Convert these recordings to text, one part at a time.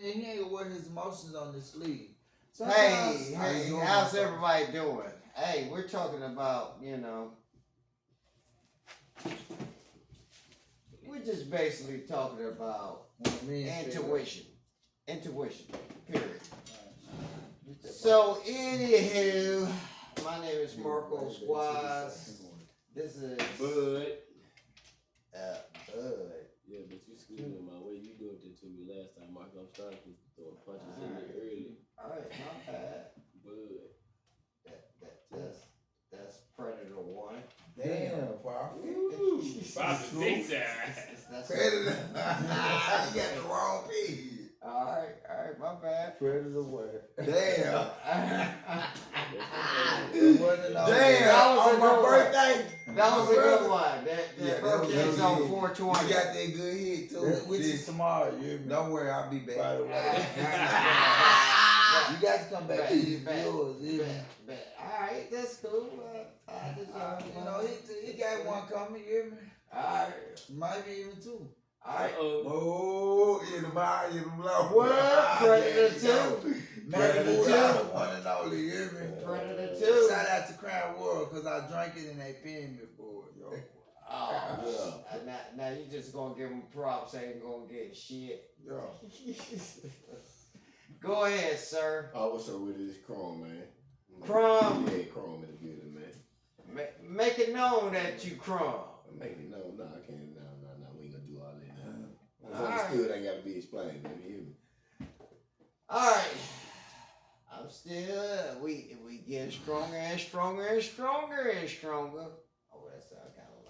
And he ain't gonna wear his emotions on his sleeve. Hey, Sometimes, hey, how's everybody doing? Hey, we're talking about, we're just basically talking about intuition. Intuition, period. So, anywho, my name is Marcos Wise. This is Bud. Bud. Yeah, but you screwed me my way. You doing it to me last time, Mark. I'm starting to throw punches in there early. Alright, my bad. Bud. That's Predator 1. Damn, Pop. Ooh, Bobby Big Time. Predator. You got the wrong pig. Alright, my bad. Predator what? Damn. Damn, on my birthday. That was a good one. That was birthday's good. on 420. You got that good hit too. Which is tomorrow. Don't worry, I'll be back. By the way. You got to come back to these viewers. Alright, that's cool. He got one coming, you hear me? Alright. Maybe even two. Alright. Oh, in the bar, in the block. What? Predator 2. Predator 2. One and only, you hear me? Predator 2. Shout out to Crown World, because I drank it and they paid me for it, yo. Oh, now you just gonna give them props, ain't gonna get shit. Yo. Go ahead, sir. Oh, what's up with this Chrome, man? Chrome. Yeah, Chrome in the building, man. Make it known that you crumb. Make it no, I can't. No, we ain't gonna do all that. Now. All right. Understood, ain't gotta be explained, man. You hear me? Alright. I'm still, we getting stronger and stronger and stronger and stronger. Oh, that sounds kind of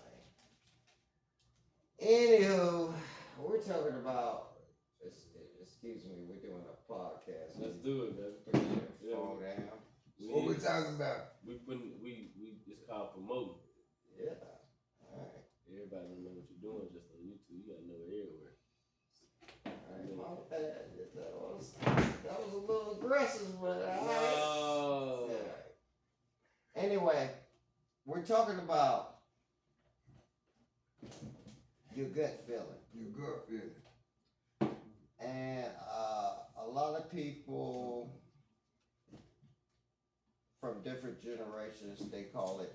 lame. Anywho, we're talking about, excuse me, we're doing a podcast. Let's do it, man. Put your phone down. What we talking about? We it's called promoting. Yeah. Alright. Everybody don't know what you're doing just on YouTube. You gotta know it everywhere. Alright, my bad. That was a little aggressive, but alright. Oh. Yeah. Anyway, we're talking about your gut feeling. Your gut feeling. And a lot of people from different generations, they call it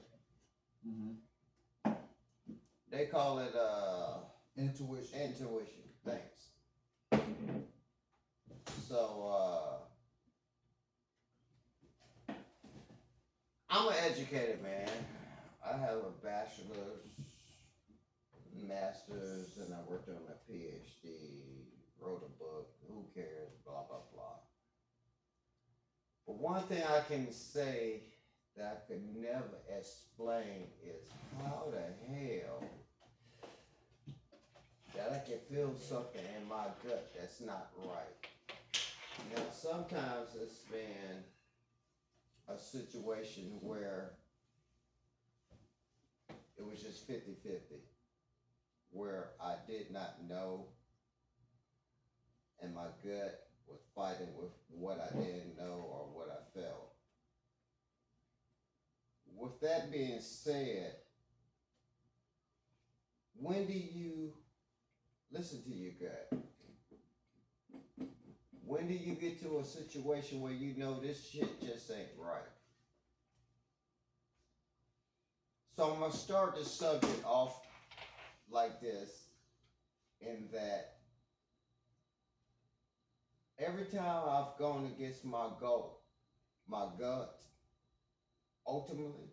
Intuition. Intuition. Thanks. So I'm an educated man. I have a bachelor's, master's, and I worked on a PhD, wrote a book, who cares, blah, blah, blah. But one thing I can say that I could never explain is how the hell that I can feel something in my gut that's not right. Now, sometimes it's been a situation where it was just 50-50, where I did not know and my gut was fighting with what I didn't know or what I felt. With that being said, when do you listen to your gut? When do you get to a situation where you know this shit just ain't right? So I'm gonna start the subject off like this, in that every time I've gone against my goal, my gut, ultimately,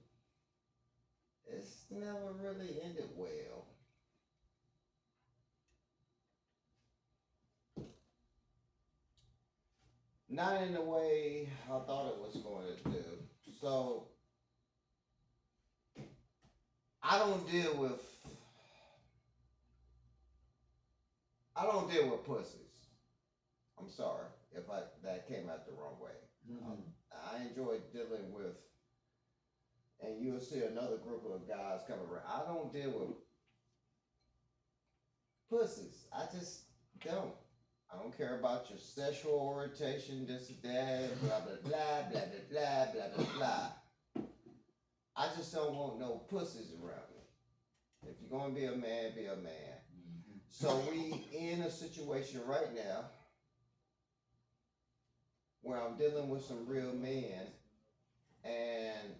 it's never really ended well. Not in the way I thought it was going to do. So, I don't deal with pussies. I'm sorry if that came out the wrong way. I enjoy dealing with, and you'll see another group of guys coming around. I don't deal with pussies. I just don't. I don't care about your sexual orientation, this, that, blah, blah, blah, blah, blah, blah, blah, blah, blah. I just don't want no pussies around me. If you're going to be a man, be a man. So we in a situation right now where I'm dealing with some real men, and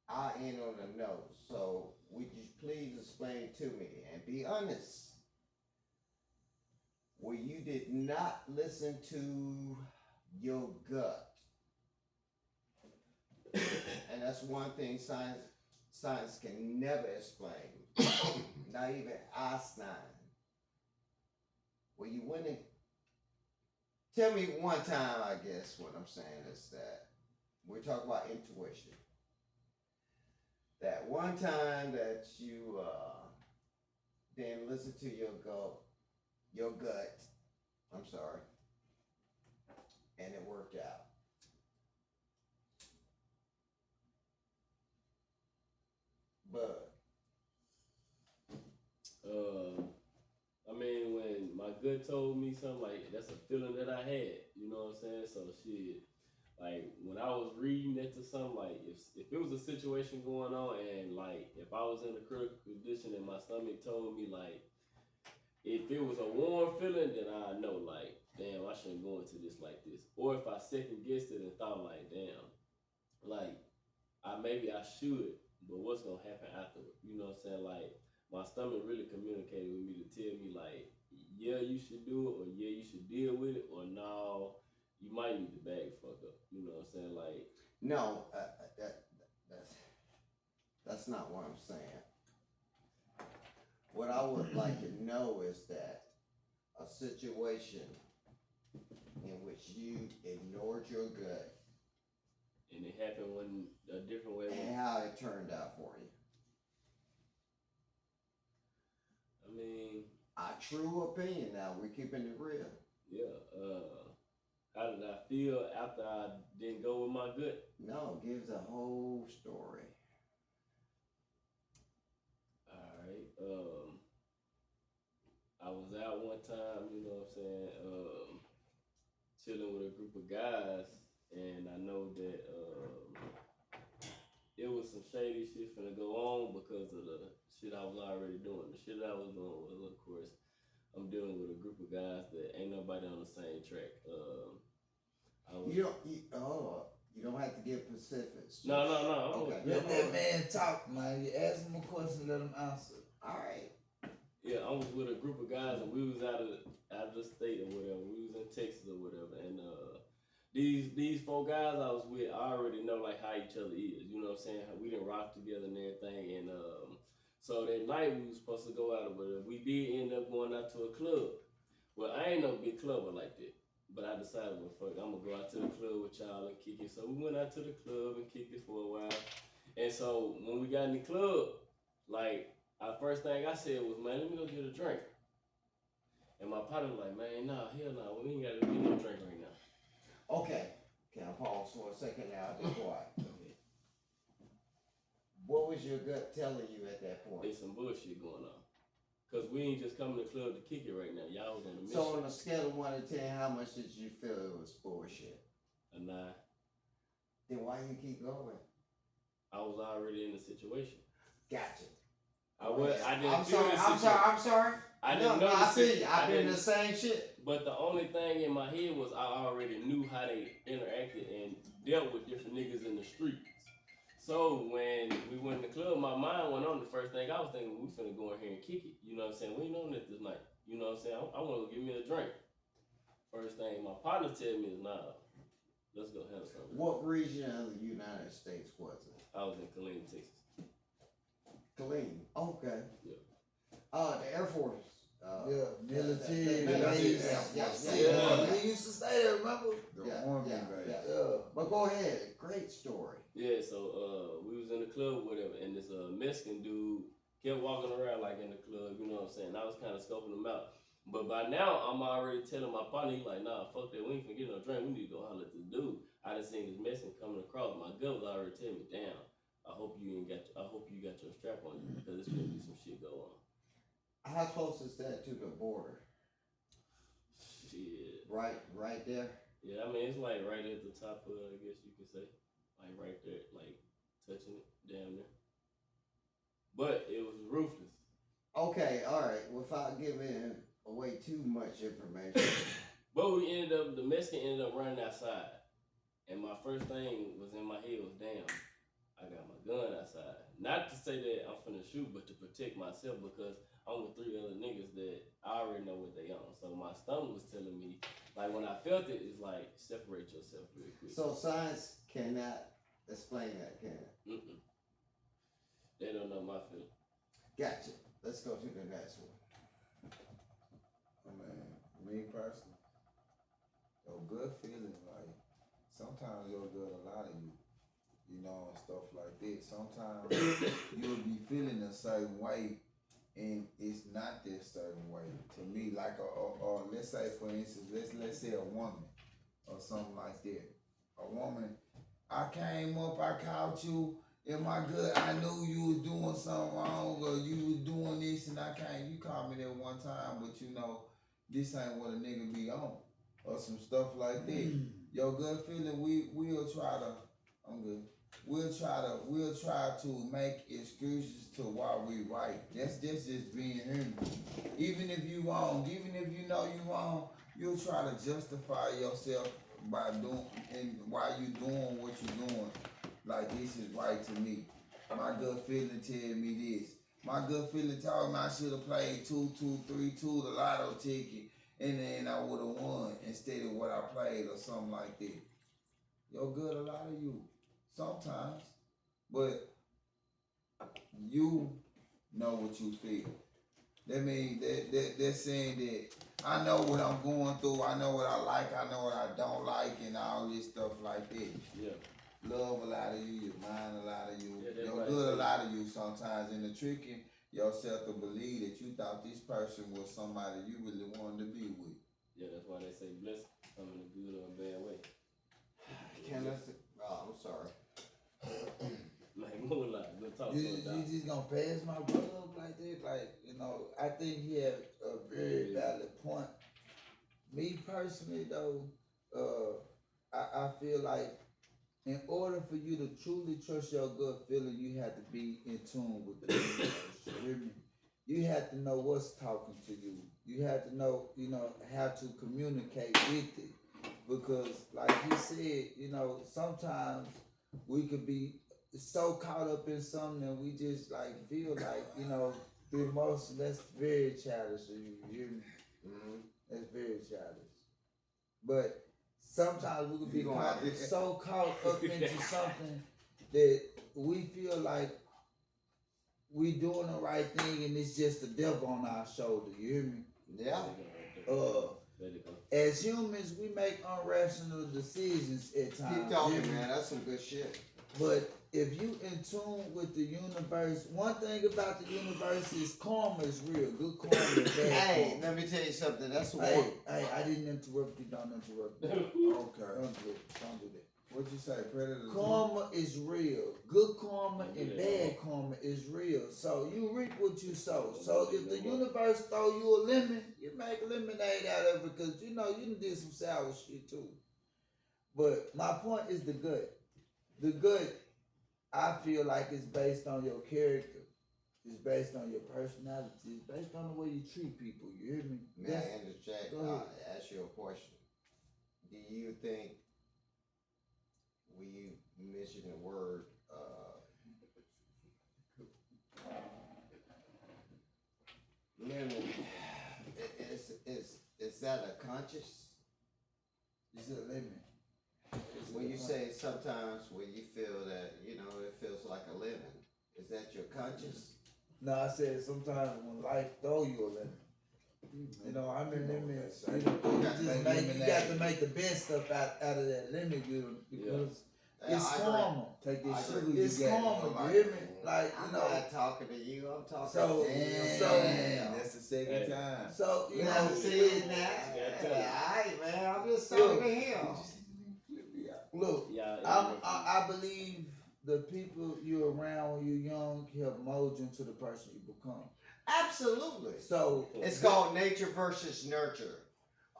I ain't on the nose. So would you please explain to me and be honest? Where you did not listen to your gut, and that's one thing science can never explain. Not even Einstein. Well, you wouldn't tell me one time. I guess what I'm saying is that we're talking about intuition. That one time that you didn't listen to your gut. I'm sorry, and it worked out. But I mean, when my gut told me something, like, that's a feeling that I had, you know what I'm saying? So shit, like, when I was reading into something, like, if it was a situation going on, and like, if I was in a critical condition and my stomach told me, like, if it was a warm feeling, then I know, like, damn, I shouldn't go into this like this. Or if I second guessed it and thought, like, damn, like, maybe I should, but what's gonna happen afterward? You know what I'm saying? Like, my stomach really communicated with me to tell me, like, yeah, you should do it, or yeah, you should deal with it, or no, you might need to bag the fuck up. You know what I'm saying? Like, no, that's not what I'm saying. What I would like to know is that a situation in which you ignored your gut and it happened when a different way. and how it turned out for you. I mean, Our true opinion now, we're keeping it real. yeah. How did I feel after I didn't go with my gut? No, give the whole story. All right. I was out one time, you know what I'm saying, chilling with a group of guys, and I know that it was some shady shit finna go on because of the shit I was already doing. The shit I was doing was, of course, I'm dealing with a group of guys that ain't nobody on the same track. You don't have to give specifics. No. Okay. Let that man talk, man. You ask him a question, let him answer. All right. Yeah, I was with a group of guys, and we was out of the state or whatever. We was in Texas or whatever, and these four guys I was with, I already know like how each other is. You know what I'm saying? We didn't rock together and everything, and so that night we was supposed to go out or whatever. We did end up going out to a club. Well, I ain't no big clubber like that, but I decided, well, fuck, I'm gonna go out to the club with y'all and kick it. So we went out to the club and kicked it for a while, and so when we got in the club, like, first thing I said was, man, let me go get a drink. And my partner was like, man, nah, hell no, we ain't gotta get no drink right now. Okay. Can I pause for a second now? Be quiet. What was your gut telling you at that point? There's some bullshit going on. Cause we ain't just coming to the club to kick it right now. Y'all was on the mission. So on a scale of 1 to 10, how much did you feel it was bullshit? A 9. Then why you keep going? I was already in the situation. Gotcha. I didn't I'm feel sorry. the I'm situation. sorry. I didn't know I the feel sit- you. I I've been didn't- the same shit. But the only thing in my head was I already knew how they interacted and dealt with different niggas in the streets. So when we went in the club, my mind went on. The first thing I was thinking, we finna go in here and kick it. You know what I'm saying? We ain't on it this night. You know what I'm saying? I want to go get me a drink. First thing my partner tell me is, nah, let's go handle something. What region of the United States was it? I was in Killeen, Texas. Killeen. Okay. Yeah. The Air Force. Military. Yeah. They used to stay there, remember? The Yeah, Army, yeah, right? yeah. Yeah. But go ahead. Great story. Yeah, so we was in the club, whatever, and this Mexican dude kept walking around like in the club, you know what I'm saying? I was kind of scoping him out. But by now, I'm already telling my partner, he's like, nah, fuck that, we ain't finna get no drink, we need to go holler at this dude. I done seen this Mexican coming across, my gut was already telling me, damn, I hope you got your strap on you, because there's gonna be some shit go on. How close is that to the border? Shit. Right there? Yeah, I mean, it's like right at the top of, I guess you could say. Like right there, like touching it, damn near. But it was ruthless. Okay, all right. Without giving away too much information. But the Mexican ended up running outside. And my first thing was in my head was, damn, I got my gun outside. Not to say that I'm finna shoot, but to protect myself because I'm with 3 other niggas that I already know what they on. So my stomach was telling me, like when I felt it, it's like separate yourself real quick. So science cannot explain that, can it? Mm-mm. They don't know my feeling. Gotcha. Let's go to the next one. I mean, me personally, your good feeling, like, sometimes your good a lot of you, you know, and stuff like that. Sometimes you'll be feeling a certain way, and it's not that certain way. To me, like, or let's say, for instance, let's say a woman, or something like that. A woman, I came up, I caught you, am I good? I knew you was doing something wrong, or you was doing this, and I came, you called me that one time, but you know, this ain't what a nigga be on, or some stuff like that. Your good feeling, we'll try to, I'm good. We'll try to make excuses to why we right. That's just being human. Even if you wrong, even if you know you wrong, you'll try to justify yourself by doing, and why you doing what you doing. Like, this is right to me. My good feeling tell me this. My good feeling told me I should have played 2-2-3-2 the lotto ticket, and then I would have won instead of what I played or something like that. Yo, good a lot of you sometimes, but you know what you feel. That means they're saying that I know what I'm going through, I know what I like, I know what I don't like, and all this stuff like that. Yeah. Love a lot of you, your mind a lot of you, Yeah, your right. good a lot of you sometimes, and the tricking yourself to believe that you thought this person was somebody you really wanted to be with. Yeah, that's why they say blessings come in a good or a bad way. I'm sorry. Like Moonlight, good talk. You just gonna pass my brother up like that? Like, you know, I think he had a very valid point. Me personally though, I feel like in order for you to truly trust your gut feeling, you have to be in tune with the universe. You hear me? You have to know what's talking to you. You have to know, how to communicate with it. Because like he said, sometimes we could be so caught up in something and we just like feel like, the emotion, that's very childish of you. You hear me? Mm-hmm. That's very childish. But sometimes we could be so caught up into something that we feel like we doing the right thing and it's just the devil on our shoulder. You hear me? Yeah. As humans, we make irrational decisions at times. Keep talking, man. That's some good shit. But if you in tune with the universe, one thing about the universe is karma is real. Good karma is bad Hey, karma. let me tell you something. That's the Hey, one. I didn't interrupt you. Don't interrupt me. Okay. Don't do that. What'd you say? Predator? Karma is real. Good karma and bad karma is real. So you reap what you sow. So if the universe throw you a lemon, you make lemonade out of it because you done did some sour shit too. But my point is the gut. The gut, I feel like it's based on your character. It's based on your personality. It's based on the way you treat people. You hear me? May I interject? Ask you a question. Do you think when you mention the word lemon, is that a conscious? It's a lemon. When you say sometimes when you feel that, it feels like a lemon, is that your conscious? No, I said sometimes when life throw you a lemon. I mean lemons. You got to make the best stuff out of that lemon, because it's karma. Take this sugar It's you got. karma. You hear me? Like I'm not talking to you. I'm talking So- to you. so- That's the second time. So You know, see it now. Alright, man. I'm just talking to him. Look, I believe the people you're around when you're young help mold you into the person you become. Absolutely. So It's called nature versus nurture.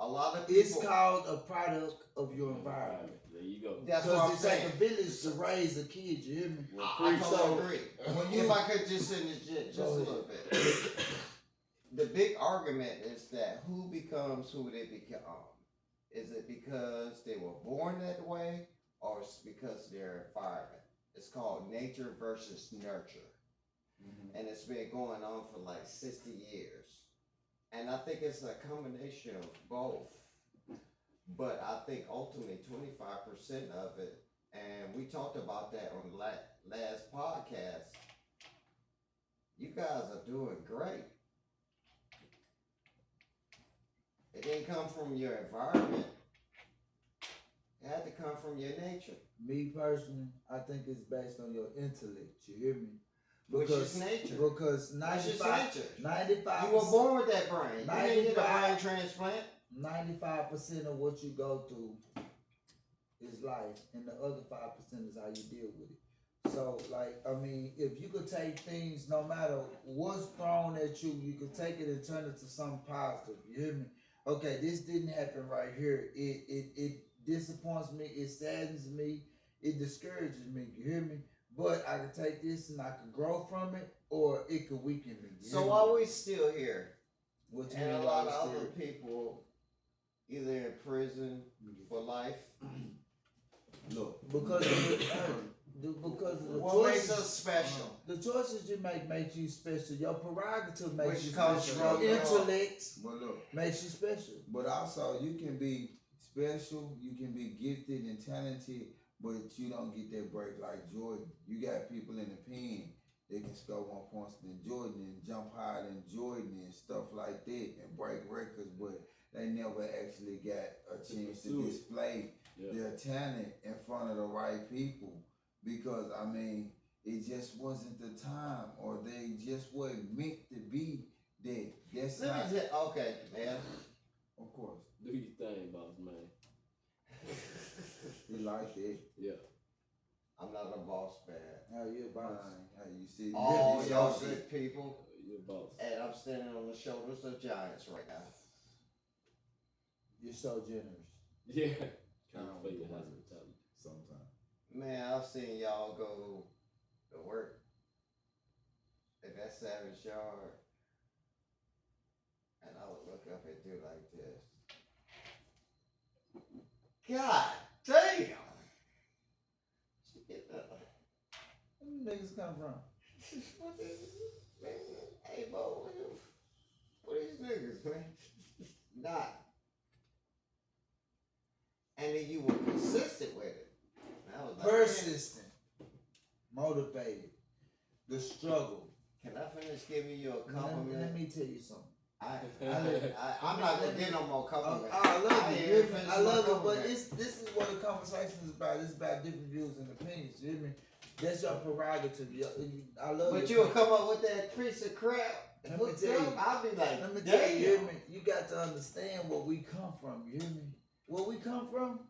A lot of people. it's called a product of your environment. There you go. That's what I'm Because it's saying. like a village to raise a kid. You hear me? I totally agree. when you- If I could just interject just a little bit. The big argument is that who becomes who they become. Is it because they were born that way, or it's because of their environment. It's called nature versus nurture. And it's been going on for like 60 years. And I think it's a combination of both. But I think ultimately 25% of it, and we talked about that on the last podcast, you guys are doing great. It didn't come from your environment. It had to come from your nature. Me personally, I think it's based on your intellect. You hear me? Which is nature. Because Which is 95, nature. 95, You were born with that brain. You didn't get a 95 brain transplant. 95% of what you go through is life, and the other 5% is how you deal with it. So, like, I mean, if you could take things, no matter what's thrown at you, you could take it and turn it to something positive. You hear me? Okay, this didn't happen right here. It disappoints me. It saddens me. It discourages me. You hear me? But I can take this and I can grow from it, or it could weaken me. You So hear why me? we still here? What you And a mean lot why of we other still- people either in prison for life. Look, Because of the What makes choices. us special? The choices you make you special. Your prerogative makes Which you comes special. from Your your- intellect But look, makes you special. But also, you can be special, you can be gifted and talented, but you don't get that break like Jordan. You got people in the pen that can score more points than Jordan and jump higher than Jordan and stuff like that and break records, but they never actually got a chance to pursue it. display Yeah. their talent in front of the right people. Because, I mean, it just wasn't the time, or they just wasn't meant to be that. That's not, Let me tell. Okay, man. of course. Do your thing, boss man. You like it. Yeah. I'm not a boss man. How you about? How you see All you y'all see- good people, You're a boss. and I'm standing on the shoulders of giants right now. You're so generous. Yeah. Count For your the words hospitality. sometimes. Man, I've seen y'all go to work at that Savage Yard, and I would look up and do like this. God damn! Where them niggas come from? What is man? Hey, Bo, what these niggas, man? Not. And then you were consistent with it. And I was like, man, Persistent, motivated, the struggle. can I finish giving you a Let compliment? me tell you something. I'm not gonna get no more compliments. I love I you. ain't You hear me? finished I my love it, but compliment. this is what the conversation is about. It's about different views and opinions. You hear me? That's your prerogative. I love But your you'll come up with that piece of crap. and Let me hooked tell you. up, I'll be like, Let me tell you, you hear damn. me? You got to understand where we come from. You hear me? Where we come from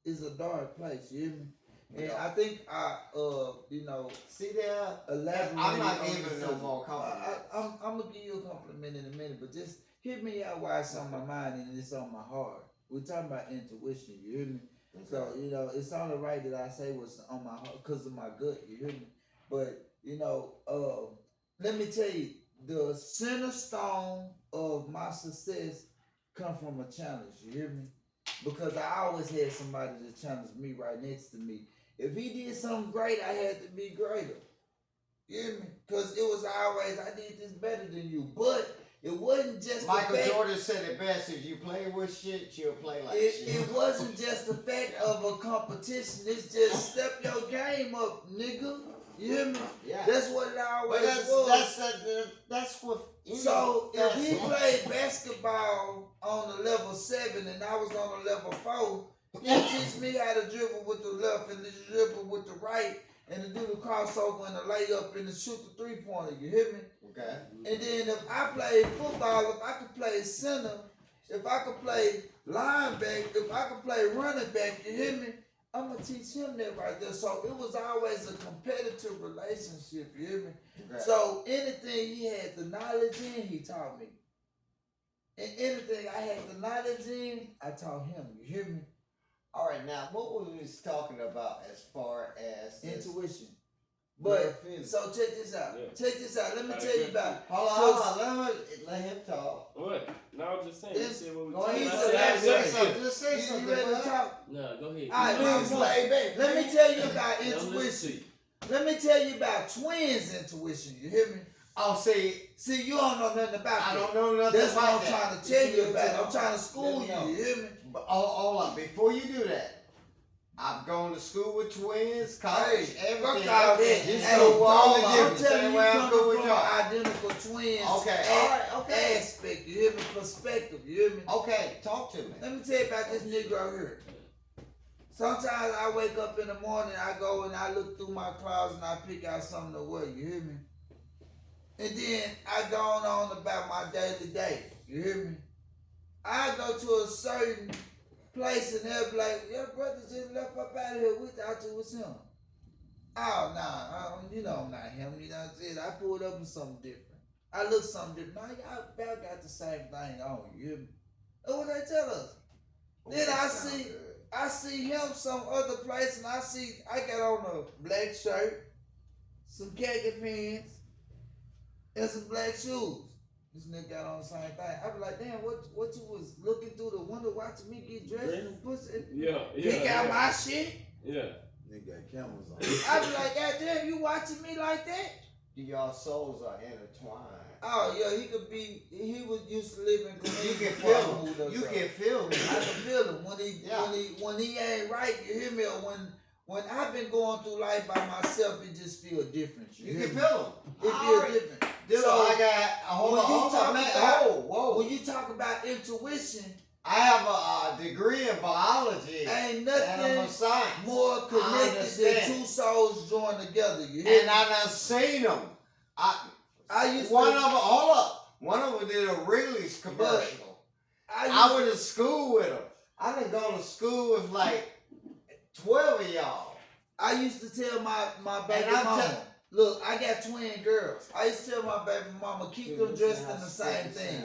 is a dark place. You hear me? And I think See there? elaborate. I'm not on giving the no subject. more compliments. I'm gonna give you a compliment in a minute, but just hear me out why it's on my mind and it's on my heart. We're talking about intuition. You hear me? So, it's only right that I say what's on my heart because of my gut, you hear me? But, let me tell you, the center stone of my success come from a challenge, you hear me? Because I always had somebody to challenge me right next to me. If he did something great, I had to be greater. You hear me? Because it was always, I did this better than you. But it wasn't just Michael the fact, Jordan said it best: if you play with shit, you'll play like it, shit. it wasn't just the fact of a competition. It's just step your game up, nigga. You hear me? Yeah. That's what it But always that's was. that's what. So if he that's- played basketball on a level 7 and I was on a level 4, he teach me how to dribble with the left and to dribble with the right and to do the crossover and the layup and to shoot the 3-pointer. You hear me? Okay. And then if I played football, if I could play center, if I could play linebacker, if I could play running back, you hear me? I'm gonna teach him that right there. So it was always a competitive relationship, you hear me? Okay. So anything he had the knowledge in, he taught me. And anything I had the knowledge in, I taught him. You hear me? All right. Now, what were we talking about as far as this? Intuition. But so check this out. Yeah. Check this out. Let me Gotta tell you get about. Hold on, let him talk. What? No, I was just saying. This- You said what we Go talking ahead, about. Let me say say something. Just say You something. ready to bud. talk? No, go ahead. All right, No, listen, let me tell you about let's intuition. see. Let me tell you about twins' intuition. You hear me? Oh, see, See, you don't know nothing about I that. don't know nothing That's what about I'm that. trying to tell you about. I'm trying to school Let me you. know. You hear me? But hold on, before you do that, I've gone to school with twins, college, Hey, everything. fuck all that. You Hey, so I'm I'm telling you, I'm coming good with from y'all. an identical twins Okay, all right, okay. aspect. You hear me? Perspective. You hear me? Okay, talk to me. Let me tell you about this Negro here. Sometimes I wake up in the morning, I go and I look through my closet and I pick out something to wear. You hear me? And then I go on about my daily day. You hear me? I go to a certain place and they'll be like, your brother just left up out of here. We thought it was him. Oh, nah, you know I'm not him. You know what I'm saying? I pulled up in something different. I look something different. Now, y'all about got the same thing on. You hear me? That's what they tell us. Then I see him some other place and I got on a black shirt, some khaki pants, and some black shoes. This nigga got on the same thing. I be like, damn, what you was looking through the window watching me get dressed and pussy? Yeah. Pick out my shit? Yeah. Nigga got cameras on. I be like, God damn, you watching me like that? Your souls are intertwined. Oh yeah, he was used to live in You Queens can before I feel moved him. up You there. can feel me. I can feel him Yeah. when he ain't right. You hear me? Or when I've been going through life by myself, it just feel different. You hear can me? feel him. It All feel right. different. Dude, So, I got hold when on, you hold talk on, man. about- Whoa. When you talk about intuition, I have a degree in biology ain't and I'm a nothing science. more connected than understand. two souls joined together. You hear And me? I done seen them. I used One to. of them, hold up. One of them did a Wrigley's commercial. I went to school with them. I done gone to school with like 12 of y'all. I used to tell my baby And I'm mama, look, I got twin girls. I used to tell my baby mama, keep them dressed in the same thing.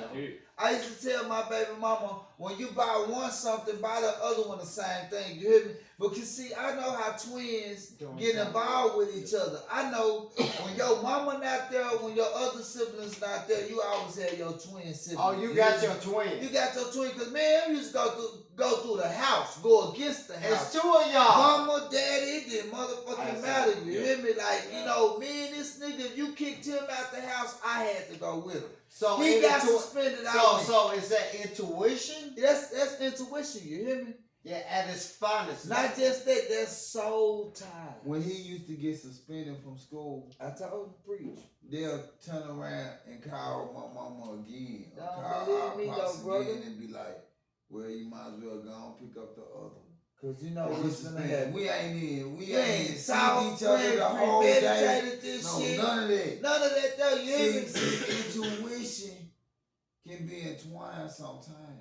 I used to tell my baby mama, when you buy one something, buy the other one the same thing. You hear me? Because see, I know how twins get involved with each other. I know when your mama not there, when your other siblings not there, you always have your twin sibling. Oh, you hear got me? your twin. You got your twin, cause man, we used to go through the house, go against the house. It's two of y'all. Mama, daddy, it didn't motherfucking I matter. see. You hear me? Like, you know, me and this nigga, if you kicked him out the house, I had to go with him. So He got intu- suspended out. So is that intuition? That's intuition, you hear me? Yeah, at its finest. Not just that, that's soul ties. When he used to get suspended from school, I told him preach. they'll turn around and call my mama again. Or Don't call believe our me pops though, brother. again and be like, well, you might as well go and pick up the other one. Cause you know They what's get gonna suspended. happen. We ain't We ain't seen solved, each other the whole day. premeditated this No, shit. none of that. None of that though, you hear me? See, intuition can be entwined sometimes.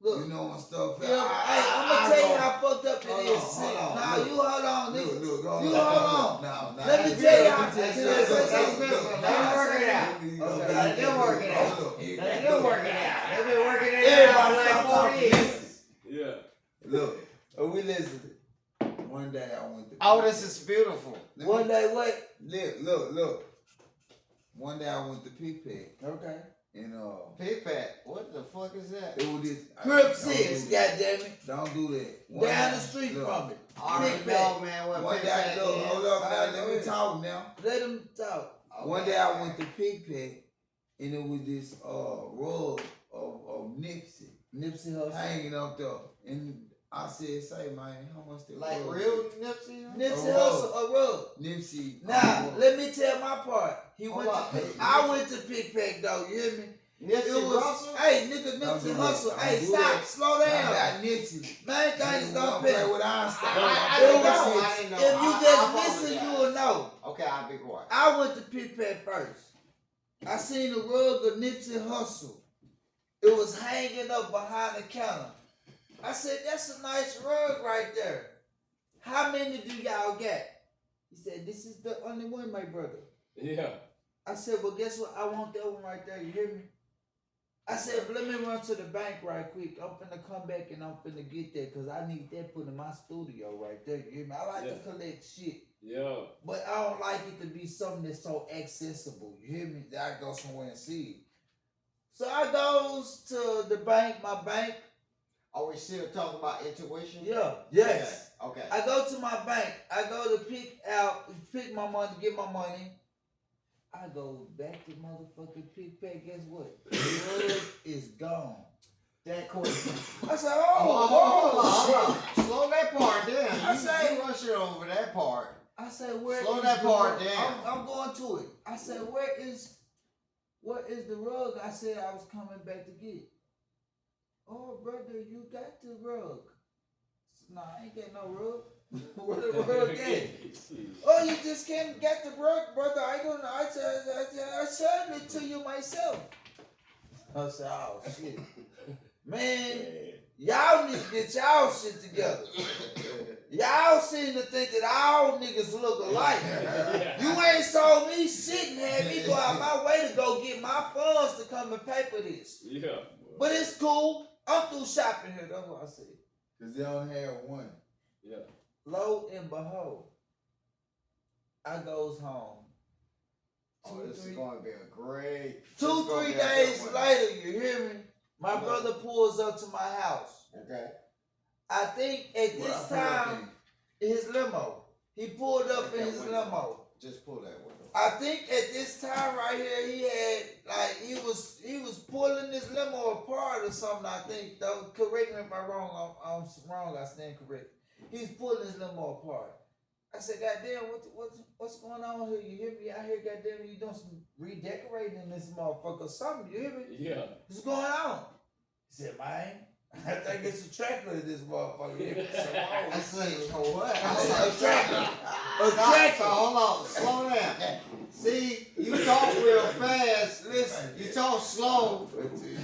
Look, You know, and stuff. hey, I'm gonna tell you how fucked up it Hold is. on, hold on, Nah, look. you hold on, nigga. Look, You hold on. Now, Let me tell you how- Let them work it out. Let them work it out. Let them work it out. They've been working it out Everybody for stop like 40 talking. years. Yeah. Look, we listening. One day I went to. Oh, this is beautiful. One day, what? Look. One day I went to P-Pack Okay. and P-Pat, what the fuck is that? it was this. Crib don't 6, do that. goddammit. Don't do that. One Down day- the street look, from it. I already Big know, bag. man, what One day, P-Pat look, is. hold up now. Alright, Let go me ahead. talk now. Let him talk. One day I went to P-Pack and it was this rug of Nipsey Nipsey Hussle. hanging up there, and I said, "Say, man, how much that Like rug real is?" Nipsey? Nipsey A rug. Hussle, a rug. Nipsey. Now, rug. let me tell my part. He Hold went up. to I went to Pick Pack though, you hear me? Nipsey It was, Russell? hey, nigga, Don't Nipsey do that. Hussle. Don't Hey, do stop, that. slow Not down. about Nipsey. Man, things We don't play pay. with Einstein. I It didn't was- know. I didn't know. If you I just listen, apologize. you will know. Okay, I'll be quiet. I went to Pick Pack first. I seen the rug of Nipsey Hussle. It was hanging up behind the counter. I said, that's a nice rug right there. How many do y'all get? He said, this is the only one, my brother. Yeah. I said, well, guess what? I want that one right there. You hear me? I said, let me run to the bank right quick. I'm finna come back and I'm finna get that because I need that put in my studio right there. You hear me? I like to collect shit. Yeah. But I don't like it to be something that's so accessible. You hear me? That I go somewhere and see it. So I goes to the bank, my bank. Are we still talking about intuition? Yeah, yes. Okay. I go to my bank. I go to pick my money, get my money. I go back to motherfucking pick pack. Guess what? The rug is gone. That quick. I said, Hold on. Slow that part down. I say- you rushing over that part. I said, where Slow is that the part rug? down. I'm going to it. I said, where is the rug I said I was coming back to get? Oh, brother, you got the rug. No, I ain't got no rug. Where the rug at? Oh, you just can't get the rug, brother. I don't know. I showed it to you myself. I said, oh, shit. Man, y'all need to get y'all shit together. Y'all seem to think that all niggas look alike. You ain't sold me shit and had me go out my way to go get my funds to come and pay for this. Yeah. But it's cool. I'm through shopping here. That's what I said. Cause they only had one. Yeah. Lo and behold, I goes home. Oh, this is going to be a great. 2-3 days later, you hear me? My brother pulls up to my house. Okay. I think at this time, his limo. He pulled up in his limo. Just pull that window. I think at this time right here, he had like he was pulling this limo apart or something. I think though. Correct me if I'm wrong. I'm wrong. I stand correct. He's pulling his limo apart. I said, "Goddamn, what's going on here? You hear me out here? Goddamn, you doing some redecorating in this motherfucker or something? You hear me? Yeah. What's going on?" He said, "Man, I think it's a tractor in this motherfucker." You hear me? I said, what? I said, "A tractor." A Stop. tractor. So hold on, slow down. See, you talk real fast. Listen, You talk slow, but you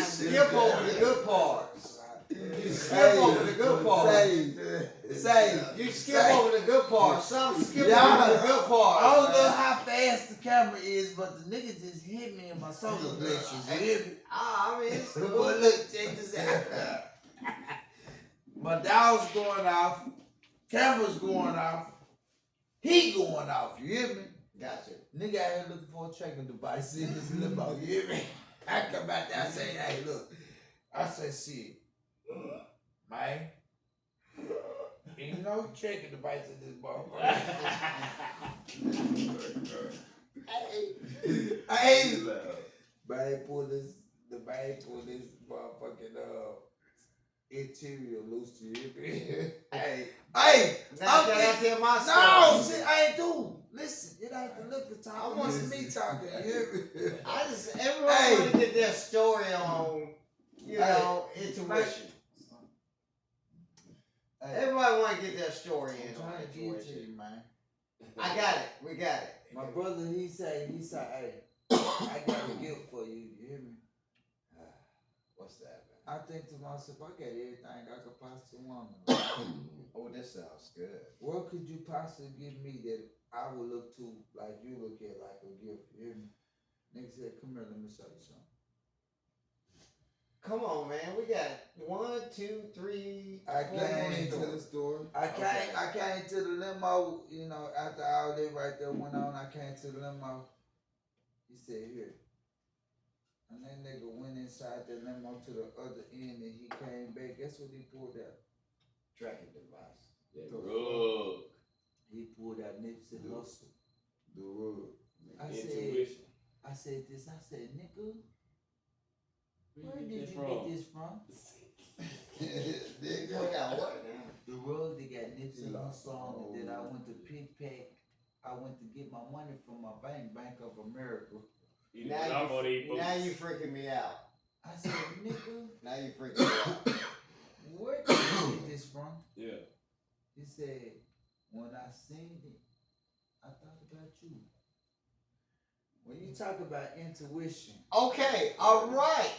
skip over the good parts. You skip over the good parts. Say, You skip over the good parts. Some skip Yeah. over the good parts. I don't know man. how fast the camera is, but the nigga just hit me in my solar plexus. You hear me? I mean, it's But cool. look, check this out. My dial's going off, camera's going off, he going off. You hear me? Gotcha. Nigga out here looking for a tracking device in this limo. You hear me? I come back there, I say, hey, look. I say, shit, man. Ain't no tracking device in this motherfucker. Hey, man, pull this motherfucking interior loose. You hear me? Hey, Hey, now I'm can I getting- tell my no, story? shit, I ain't do. Listen, it ain't the liquor I talking. want It's me talking. You hear me? Everyone Hey. want to get their story on, intuition. Hey, Everybody want to get their story I'm in on trying to get to intuition. you, man. I got it. We got it. My brother, he say, hey, I got a gift for you. You hear me? What's that, man? I think to myself, I got everything I could possibly want. Oh, this sounds good. What could you possibly give me that I would look to like you look at like a gift? You hear me? Nigga said, come here, let me show you something. Come on, man. We got 1, 2, 3. I four came more into stories. the store. I came to the limo, you know, after all that right there went on, I came to the limo. He said, here. And that nigga went inside the limo to the other end and he came back. Guess what he pulled out? Tracking device. That rug. He pulled out Nipsey Hussle. The rug. Intuition. I said, nigga, where Where did you you get get this from? We got what now? The rug that got Nipsey Hussle on it. Then I went to Pick Pack. I went to get my money from my bank, Bank of America. Now you freaking me out. I said, nigga, Now you freaking me out. where did you get this from? Yeah. He said, when I seen it, I thought about you. When you talk about intuition, Okay, all right.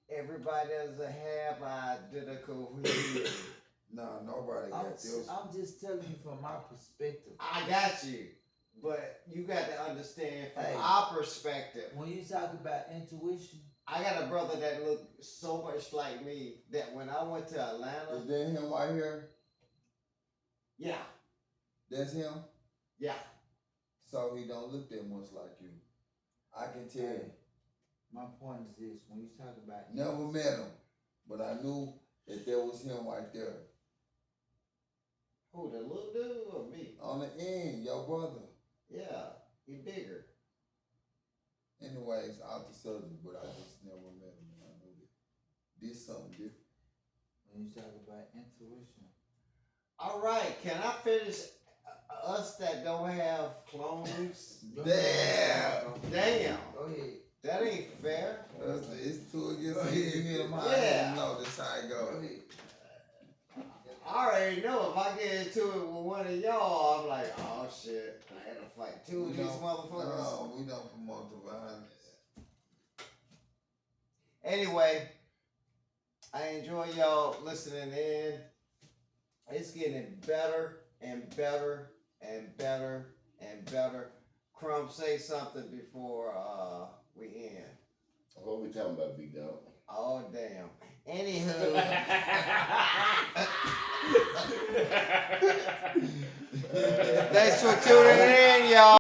Everybody doesn't have identical who you is. No, nobody I'm, got yours. I'm just telling you from my perspective. I got you. But you got to understand from Hey. our perspective. When you talk about intuition, I got a brother that looked so much like me that when I went to Atlanta, is that him right here? yeah, That's him. yeah. So he don't look that much like you. I can tell. Hey, my point is this: when you talk about Never met him, but I knew that there was him right there. Who, the little dude or me? On the end, your brother. Yeah, he bigger. Anyways, out the subject, but I just never met him, and I knew that this something different. when you talk about intuition, All right, can I finish? Us that don't have clones. Damn. Damn, go ahead. that ain't fair. It's two against one. You hit him high. Yeah. You know that's how it Go goes. ahead. I already know if I get into it with one of y'all, I'm like, oh shit, I had to fight two of We these don't- motherfuckers. No, we don't promote the violence. Anyway, I enjoy y'all listening in. It's getting better and better and better and better. Crumb, say something before we end. What we talking about, big dog? Oh damn. Anywho, thanks for tuning in, y'all.